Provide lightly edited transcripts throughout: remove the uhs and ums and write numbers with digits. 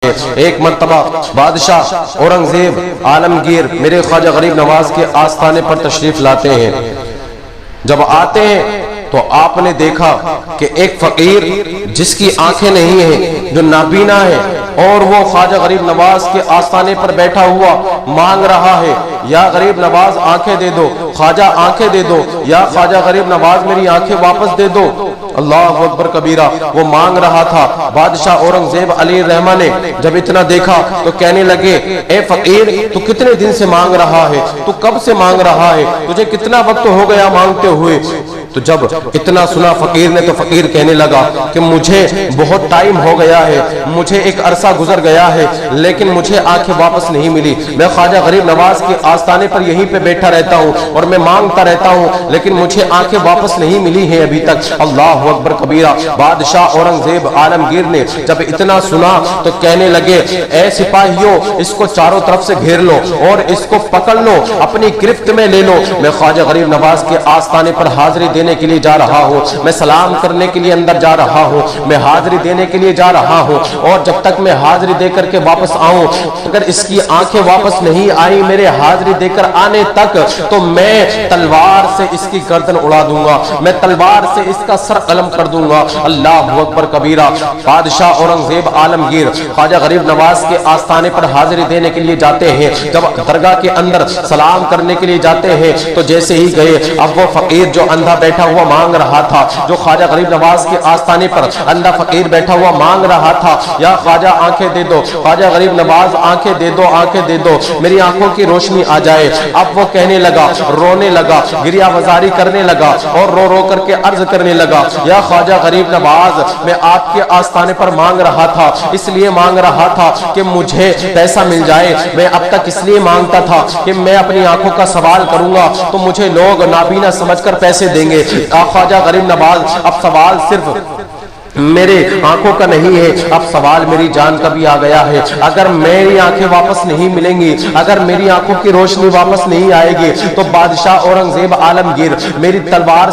ایک مرتبہ بادشاہ اورنگزیب عالمگیر میرے خواجہ غریب نواز کے آستانے پر تشریف لاتے ہیں۔ جب آتے ہیں تو آپ نے دیکھا کہ ایک فقیر جس کی آنکھیں نہیں ہیں، جو نابینا ہے، اور وہ خواجہ غریب نواز کے آستانے پر بیٹھا ہوا مانگ رہا ہے، یا غریب نواز آنکھیں دے دو، خواجہ آنکھیں دے دو، یا خواجہ غریب نواز میری آنکھیں واپس دے دو۔ اللہ اکبر کبیرہ، وہ مانگ رہا تھا۔ بادشاہ اورنگزیب علی الرحمہ نے جب اتنا دیکھا تو کہنے لگے، اے فقیر تو کتنے دن سے مانگ رہا ہے، تو کب سے مانگ رہا ہے، تجھے کتنا وقت ہو گیا مانگتے ہوئے؟ تو جب اتنا سنا فقیر نے تو فقیر کہنے لگا کہ مجھے بہت ٹائم ہو گیا ہے، مجھے ایک عرصہ گزر گیا ہے، لیکن مجھے آنکھیں واپس نہیں ملی۔ میں خواجہ غریب نواز کے آستانے پر یہیں پہ بیٹھا رہتا ہوں اور میں مانگتا رہتا ہوں، لیکن مجھے آنکھیں واپس نہیں ملی ہیں ابھی تک۔ اللہ اکبر کبیرہ، بادشاہ اورنگزیب عالمگیر نے جب اتنا سنا تو کہنے لگے، اے سپاہیوں اس کو چاروں طرف سے گھیر لو اور اس کو پکڑ لو، اپنی گرفت میں لے لو۔ میں خواجہ غریب نواز کے آستانے پر حاضری دینے کے لیے جا رہا ہوں، میں سلام کرنے کے لیے اندر جا رہا ہوں، میں حاضری دینے کے لیے جا رہا ہوں، اور جب تک میں حاضری دے کر کے واپس آؤں، اگر اس کی آنکھیں واپس نہیں آئی میرے حاضری دے کر آنے تک، تو میں تلوار سے اس کی گردن اڑا دوں گا، میں تلوار سے اس کا سر قلم کر دوں گا۔ اللہ اکبر کبیرہ، بادشاہ اورنگزیب عالمگیر خواجہ غریب نواز کے آستانے پر حاضری دینے کے لیے جاتے ہیں۔ جب درگاہ کے اندر سلام کرنے کے لیے جاتے ہیں تو جیسے ہی گئے، اب وہ فقیر جو اندھا بیٹھا ہوا مانگ رہا تھا، جو خواجہ غریب نواز کے آستانے پر اندھا فقیر بیٹھا ہوا مانگ رہا تھا، یا خواجہ آنکھیں دے دو، خواجہ غریب نواز آنکھیں دے دو، آنکھیں دے دو، میری آنکھوں کی روشنی آ جائے۔ اب وہ کہنے لگا، رونے لگا، گریہ وزاری کرنے لگا، اور رو رو کر کے عرض کرنے لگا، یا خواجہ غریب نواز میں آپ کے آستانے پر مانگ رہا تھا، اس لیے مانگ رہا تھا کہ مجھے پیسہ مل جائے، میں اب تک اس لیے مانگتا تھا کہ میں اپنی آنکھوں کا سوال کروں گا تو مجھے لوگ نابینا سمجھ کر پیسے دیں گے۔ خواجہ غریب نواز اب سوال صرف میرے آنکھوں کا نہیں ہے، اب سوال میری جان کا بھی آ گیا ہے۔ اگر میری آنکھیں واپس نہیں ملیں گی، اگر میری آنکھوں کی روشنی واپس نہیں آئے گی تو بادشاہ اورنگزیب عالمگیر میری تلوار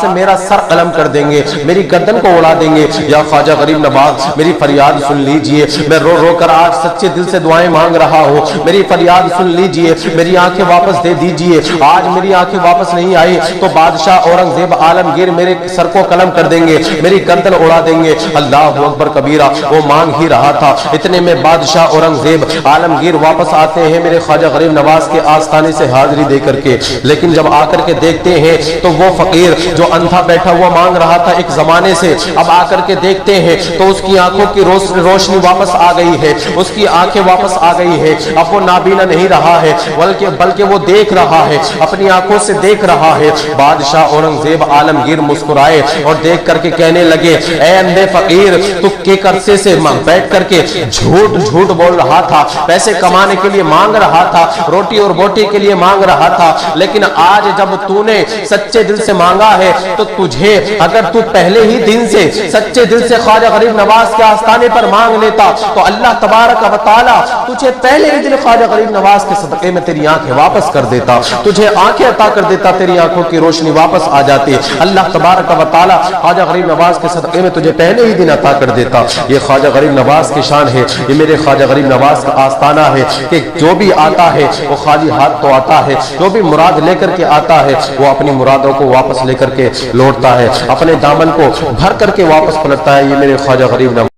سے میرا سر قلم کر دیں گے، میری گردن کو اڑا دیں گے۔ یا خواجہ غریب نواز میری فریاد سن لیجئے، میں رو رو کر آج سچے دل سے دعائیں مانگ رہا ہوں، میری فریاد سن لیجئے، میری آنکھیں واپس دے دیجئے۔ آج میری آنکھیں واپس نہیں آئی تو بادشاہ اورنگزیب عالمگیر میرے سر کو قلم کر دیں گے، میری گردن اڑا دیں گے۔ اللہ اکبر کبیرہ، وہ مانگ ہی رہا تھا، اتنے میں بادشاہ اورنگزیب عالمگیر واپس آتے ہیں میرے خواجہ غریب نواز کے آستانے سے حاضری دے کر کے، لیکن جب آ کر کے دیکھتے ہیں تو وہ فقیر جو اندھا بیٹھا ہوا مانگ رہا تھا ایک زمانے سے، اب آ کر کے دیکھتے ہیں تو اس کی آنکھوں کی روشنی واپس آ گئی ہے، اس کی آنکھیں واپس آ گئی ہے، اب وہ نابینا نہیں رہا ہے بلکہ وہ دیکھ رہا ہے، اپنی آنکھوں سے دیکھ رہا ہے۔ بادشاہ اورنگزیب عالمگیر مسکرائے اور دیکھ کر کے کہنے لگے، اے اندھے فقیر، تو ایک عرصے سے بیٹھ کر کے جھوٹ بول رہا تھا، پیسے کمانے کے لیے مانگ رہا تھا، روٹی اور بوٹی کے لیے مانگ رہا تھا، لیکن آج جب تو نے سچے دل سے مانگا ہے تو تجھے، اگر تو پہلے ہی دن سے سچے دل سے خواجہ غریب نواز کے آستانے پر مانگ لیتا تو اللہ تبارک و تعالی تجھے پہلے ہی دن خواجہ غریب نواز کے صدقے میں تیری آنکھیں واپس کر دیتا، تجھے آنکھیں عطا کر دیتا، تیری آنکھوں کی روشنی واپس آ جاتی۔ اللہ تبارک و تعالی خواجہ غریب نواز کے صدقے میں تجھے پہلے ہی دن عطا کر دیتا۔ یہ خواجہ غریب نواز کی شان ہے، یہ میرے خواجہ غریب نواز کا آستانہ ہے کہ جو بھی آتا ہے وہ خالی ہاتھ تو آتا ہے، جو بھی مراد لے کر کے آتا ہے وہ اپنی مرادوں کو واپس لے کر کے لوٹتا ہے، اپنے دامن کو بھر کر کے واپس پلٹتا ہے۔ یہ میرے خواجہ غریب نواز